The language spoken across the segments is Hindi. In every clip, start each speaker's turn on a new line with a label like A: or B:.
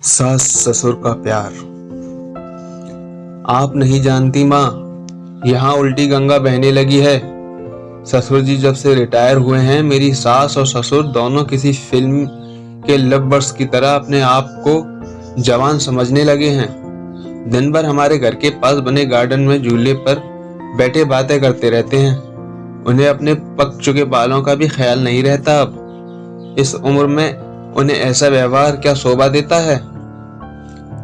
A: सास ससुर का प्यार। आप नहीं जानती माँ, यहाँ उल्टी गंगा बहने लगी है। ससुर जी जब से रिटायर हुए हैं, मेरी सास और ससुर दोनों किसी फिल्म के लव बर्ड्स की तरह अपने आप को जवान समझने लगे हैं। दिन भर हमारे घर के पास बने गार्डन में झूले पर बैठे बातें करते रहते हैं। उन्हें अपने पक चुके बालों का भी ख्याल नहीं रहता। अब इस उम्र में उन्हें ऐसा व्यवहार क्या शोभा देता है।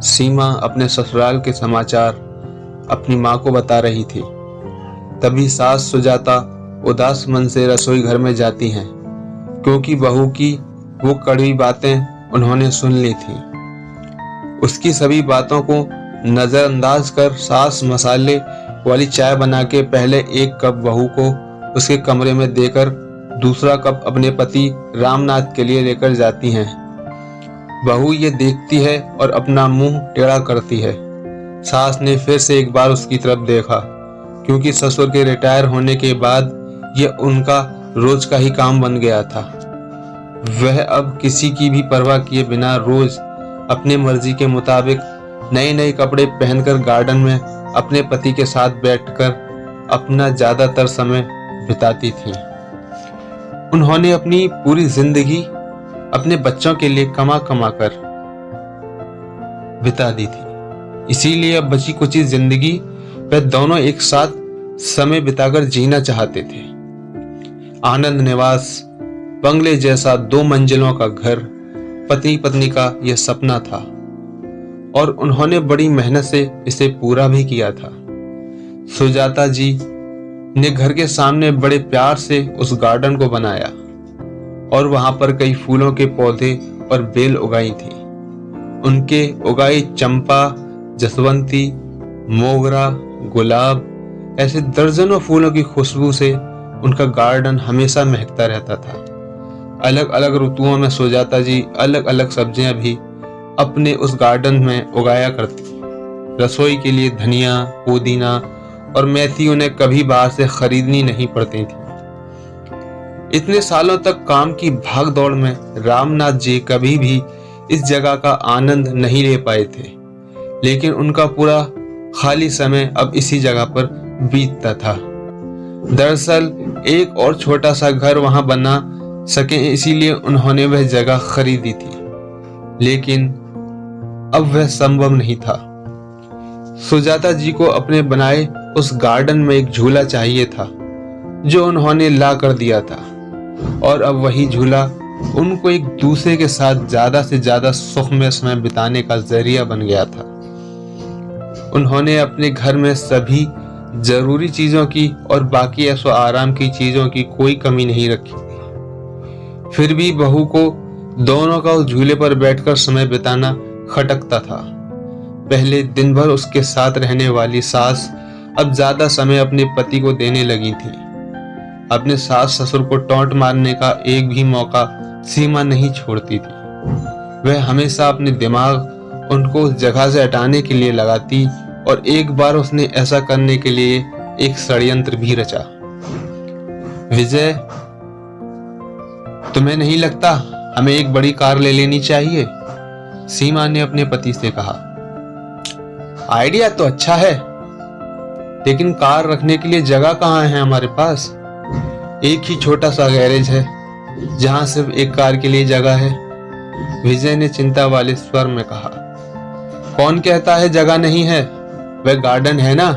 A: सीमा अपने ससुराल के समाचार अपनी माँ को बता रही थी। तभी सास सुजाता उदास मन से रसोई घर में जाती हैं, क्योंकि बहू की वो कड़वी बातें उन्होंने सुन ली थी। उसकी सभी बातों को नजरअंदाज कर सास मसाले वाली चाय बना के पहले एक कप बहू को उसके कमरे में देकर दूसरा कप अपने पति रामनाथ के लिए लेकर जाती हैं। बहू ये देखती है और अपना मुंह टेढ़ा करती है। सास ने फिर से एक बार उसकी तरफ देखा, क्योंकि ससुर के रिटायर होने के बाद ये उनका रोज का ही काम बन गया था। वह अब किसी की भी परवाह किए बिना रोज अपने मर्जी के मुताबिक नए नए कपड़े पहनकर गार्डन में अपने पति के साथ बैठकर अपना ज्यादातर समय बिताती थी। उन्होंने अपनी पूरी जिंदगी अपने बच्चों के लिए कमा कमा कर बिता दी थी। इसीलिए अब बची कुची जिंदगी वे दोनों एक साथ समय बिताकर जीना चाहते थे। आनंद निवास बंगले जैसा 2 मंजिलों का घर पति पत्नी का यह सपना था, और उन्होंने बड़ी मेहनत से इसे पूरा भी किया था। सुजाता जी ने घर के सामने बड़े प्यार से उस गार्डन को बनाया और वहां पर कई फूलों के पौधे और बेल उगाई थी। उनके उगाई चंपा, जसवंती, मोगरा, गुलाब ऐसे दर्जनों फूलों की खुशबू से उनका गार्डन हमेशा महकता रहता था। अलग अलग ऋतुओं में सुजाता जी अलग अलग सब्जियां भी अपने उस गार्डन में उगाया करती। रसोई के लिए धनिया, पुदीना और मेथी उन्हें कभी बाहर से खरीदनी नहीं पड़ती थी। इतने सालों तक काम की भाग दौड़ में रामनाथ जी कभी भी इस जगह का आनंद नहीं ले पाए थे, लेकिन उनका पूरा खाली समय अब इसी जगह पर बीतता था। दरअसल एक और छोटा सा घर वहां बना सके, इसीलिए उन्होंने वह जगह खरीदी थी, लेकिन अब वह संभव नहीं था। सुजाता जी को अपने बनाए उस गार्डन में एक झूला चाहिए था, जो उन्होंने ला कर दिया था, और अब वही झूला उनको एक दूसरे के साथ ज्यादा से ज्यादा सुख में समय बिताने का जरिया बन गया था। उन्होंने अपने घर में सभी जरूरी चीजों की और बाकी ऐसो आराम की चीजों की कोई कमी नहीं रखी थी। फिर भी बहू को दोनों का उस झूले पर बैठकर समय बिताना खटकता था। पहले दिन भर उसके साथ रहने वाली सास अब ज्यादा समय अपने पति को देने लगी थी। अपने सास ससुर को टोंट मारने का एक भी मौका सीमा नहीं छोड़ती थी। वह हमेशा अपने दिमाग उनको उस जगह से हटाने के लिए लगाती, और एक बार उसने ऐसा करने के लिए एक षड्यंत्र भी रचा। विजय, तुम्हें नहीं लगता हमें एक बड़ी कार ले लेनी चाहिए? सीमा ने अपने पति से कहा। आइडिया तो अच्छा है, लेकिन कार रखने के लिए जगह कहाँ है हमारे पास? एक ही छोटा सा गैरेज है जहां सिर्फ एक कार के लिए जगह है, विजय ने चिंता वाले स्वर में कहा। कौन कहता है जगह नहीं है? वह गार्डन है ना,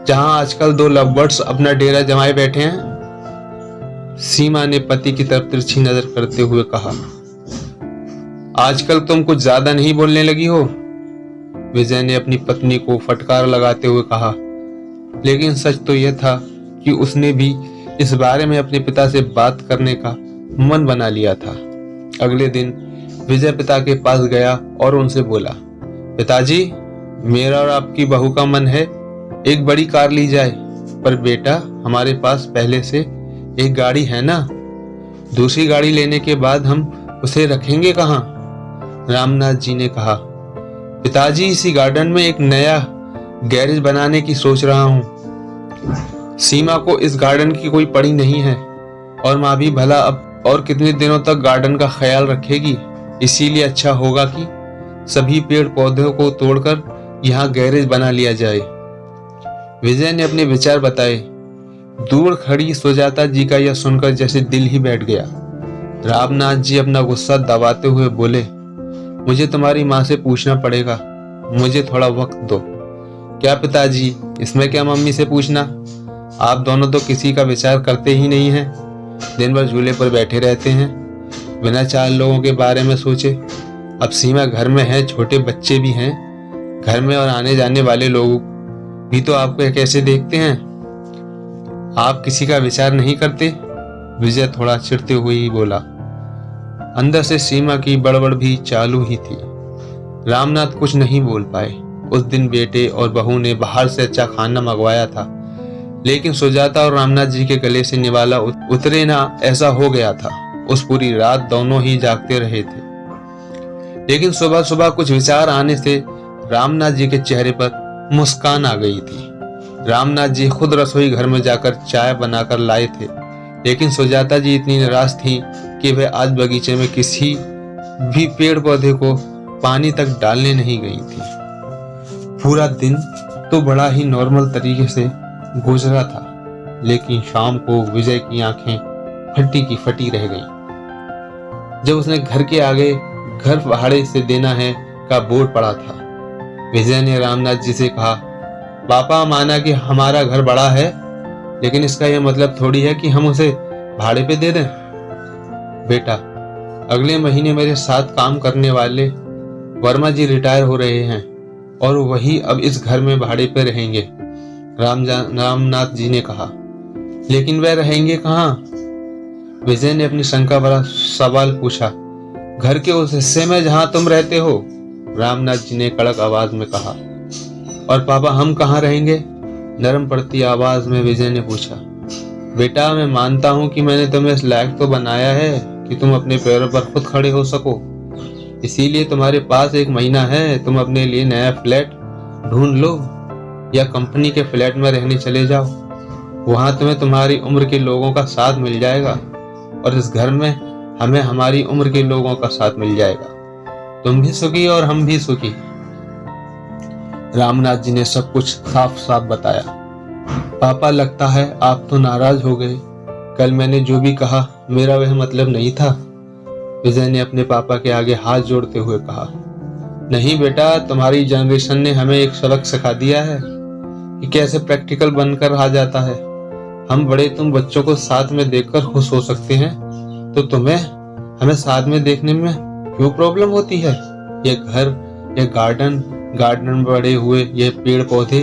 A: जहां आजकल 2 लव बर्ड्स अपना डेरा जमाए बैठे हैं। सीमा ने पति की तरफ तिरछी नजर करते हुए कहा। आजकल तुम कुछ ज्यादा नहीं बोलने लगी हो? विजय ने अपनी पत्नी को फटकार लगाते हुए कहा। लेकिन सच तो यह था कि उसने भी इस बारे में अपने पिता से बात करने का मन बना लिया था। अगले दिन विजय पिता के पास गया और उनसे बोला, पिताजी, मेरा और आपकी बहू का मन है एक बड़ी कार ली जाए, पर बेटा हमारे पास पहले से एक गाड़ी है ना, दूसरी गाड़ी लेने के बाद हम उसे रखेंगे कहाँ? रामनाथ जी ने कहा। पिताजी, इसी गार्डन में एक नया गैरेज बनाने की सोच रहा हूँ। सीमा को इस गार्डन की कोई पड़ी नहीं है, और माँ भी भला अब और कितने दिनों तक गार्डन का ख्याल रखेगी। इसीलिए अच्छा होगा कि सभी पेड़ पौधों को तोड़कर यहाँ गैरेज बना लिया जाए। विजय ने अपने विचार बताए। दूर खड़ी सुजाता जी का यह सुनकर जैसे दिल ही बैठ गया। रामनाथ जी अपना गुस्सा दबाते हुए बोले, मुझे तुम्हारी माँ से पूछना पड़ेगा, मुझे थोड़ा वक्त दो। क्या पिताजी, इसमें क्या मम्मी से पूछना? आप दोनों तो किसी का विचार करते ही नहीं हैं। दिन भर झूले पर बैठे रहते हैं, बिना 4 लोगों के बारे में सोचे। अब सीमा घर में है, छोटे बच्चे भी हैं घर में, और आने जाने वाले लोग भी तो आपको कैसे देखते हैं। आप किसी का विचार नहीं करते? विजय थोड़ा चिढ़ते हुए ही बोला। अंदर से सीमा की बड़बड़ भी चालू ही थी। रामनाथ कुछ नहीं बोल पाए। उस दिन बेटे और बहू ने बाहर से अच्छा खाना मंगवाया था, लेकिन सुजाता और रामनाथ जी के गले से निवाला उतरे ना, ऐसा हो गया था। उस पूरी रात दोनों ही जागते रहे थे। लेकिन सुबह सुबह कुछ विचार आने से रामनाथ जी के चेहरे पर मुस्कान आ गई थी। रामनाथ जी खुद रसोई घर में जाकर चाय बनाकर लाए थे, लेकिन सुजाता जी इतनी निराश थी कि वह आज बगीचे में किसी भी पेड़ पौधे को पानी तक डालने नहीं गई थी। पूरा दिन तो बड़ा ही नॉर्मल तरीके से गुजरा था, लेकिन शाम को विजय की आंखें फटी की फटी रह गईं। जब उसने घर के आगे घर भाड़े से देना है का बोर्ड पड़ा था, विजय ने रामनाथ जी से कहा, पापा, माना कि हमारा घर बड़ा है, लेकिन इसका यह मतलब थोड़ी है कि हम उसे भाड़े पे दे दें। बेटा, अगले महीने मेरे साथ काम करने वाले वर्मा जी रिटायर हो रहे हैं और वही अब इस घर में भाड़े पे रहेंगे, रामनाथ जी ने कहा। लेकिन वह रहेंगे कहाँ? विजय ने अपनी शंका भरा सवाल पूछा। घर के उस हिस्से में जहां तुम रहते हो, रामनाथ जी ने कड़क आवाज में कहा। और पापा, हम कहाँ रहेंगे? नरम पड़ती आवाज में विजय ने पूछा। बेटा, मैं मानता हूँ कि मैंने तुम्हें इस लायक तो बनाया है कि तुम अपने पैरों पर खुद खड़े हो सको, इसीलिए तुम्हारे पास 1 महीना है। तुम अपने लिए नया फ्लैट ढूंढ लो या कंपनी के फ्लैट में रहने चले जाओ। वहां तुम्हें तुम्हारी उम्र के लोगों का साथ मिल जाएगा और इस घर में हमें हमारी उम्र के लोगों का साथ मिल जाएगा। तुम भी सुखी और हम भी सुखी। रामनाथ जी ने सब कुछ साफ साफ बताया। पापा, लगता है आप तो नाराज हो गए। कल मैंने जो भी कहा मेरा वह मतलब नहीं था, विजय ने अपने पापा के आगे हाथ जोड़ते हुए कहा। नहीं बेटा, तुम्हारी जनरेशन ने हमें एक सबक सिखा दिया है कि कैसे प्रैक्टिकल बनकर आ जाता है। हम बड़े तुम बच्चों को साथ में देखकर खुश हो सकते हैं, तो तुम्हें हमें साथ में देखने में क्यों प्रॉब्लम होती है? ये घर, ये गार्डन में बड़े हुए ये पेड़ पौधे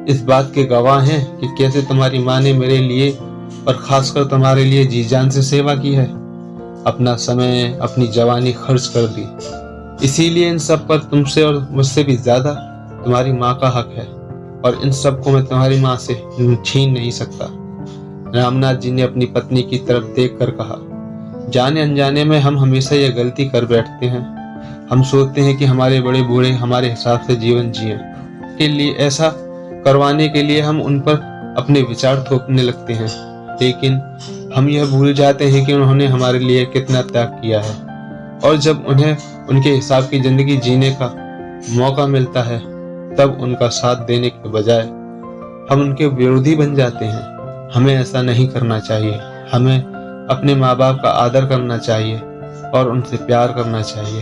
A: इस बात के गवाह हैं कि कैसे तुम्हारी माँ ने मेरे लिए और खासकर तुम्हारे लिए जी जान से सेवा की है। अपना समय, अपनी जवानी खर्च कर दी। इसीलिए इन सब पर तुमसे और मुझसे भी ज्यादा तुम्हारी माँ का हक है, और इन सब को मैं तुम्हारी माँ से छीन नहीं सकता। रामनाथ जी ने अपनी पत्नी की तरफ देखकर कहा। जाने अनजाने में हम हमेशा ये गलती कर बैठते हैं। हम सोचते हैं कि हमारे बड़े बूढ़े हमारे हिसाब से जीवन जिए के लिए, ऐसा करवाने के लिए हम उन पर अपने विचार थोपने लगते हैं, लेकिन हम यह भूल जाते हैं कि उन्होंने हमारे लिए कितना त्याग किया है। और जब उन्हें उनके हिसाब की जिंदगी जीने का मौका मिलता है, तब उनका साथ देने के बजाय हम उनके विरोधी बन जाते हैं। हमें ऐसा नहीं करना चाहिए। हमें अपने माँ बाप का आदर करना चाहिए और उनसे प्यार करना चाहिए।